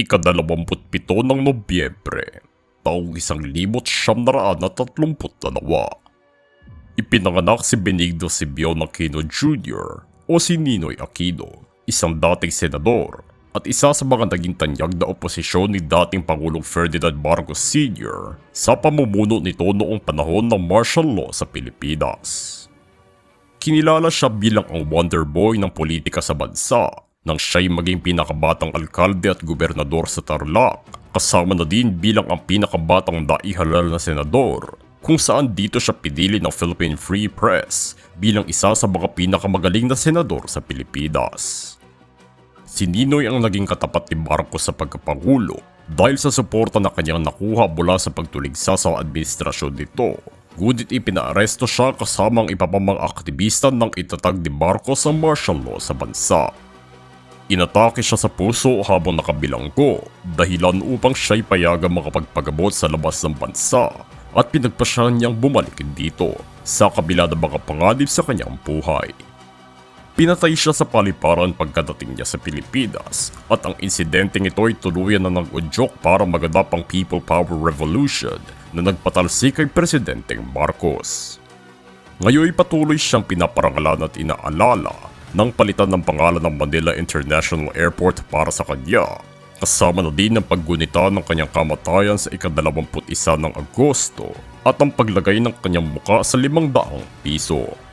ika-27 ng Nobyembre, taong 1932. Ipinanganak si Benigno Simeon Aquino Jr. o si Ninoy Aquino, isang dating senador at isa sa mga naging tanyag na oposisyon ni dating Pangulong Ferdinand Marcos Sr. sa pamumuno nito noong panahon ng martial law sa Pilipinas. Kinilala siya bilang ang wonder boy ng politika sa bansa nang siya'y maging pinakabatang alkalde at gobernador sa Tarlac, kasama na din bilang ang pinakabatang naihalal na senador, kung saan dito siya pinili ng Philippine Free Press bilang isa sa mga pinakamagaling na senador sa Pilipinas. Si Ninoy ang naging katapat ni Marcos sa pagkapangulo dahil sa suporta na kanyang nakuha mula sa pagtuligsa sa administrasyon nito. Ngunit ipinaaresto siya kasama ang iba pang mga aktivista nang itatag ni Marcos ang martial law sa bansa. Inatake siya sa puso habang nakabilanggo dahilan upang siya'y payagang makapagpagamot sa labas ng bansa at pinagpasyahan niyang bumalik dito sa kabila ng mga panganib sa kanyang buhay. Pinatay siya sa paliparan pagkadating niya sa Pilipinas at ang insidenteng ito ay tuluyan na nag-udyok para maganap ang People Power Revolution na nagpatalsik kay Presidenteng Marcos. Ngayon patuloy siyang pinaparangalan at inaalala nang palitan ng pangalan ng Manila International Airport para sa kanya, kasama na din ang paggunita ng kanyang kamatayan sa ika-21 ng Agosto at ang paglagay ng kanyang muka sa 500 piso.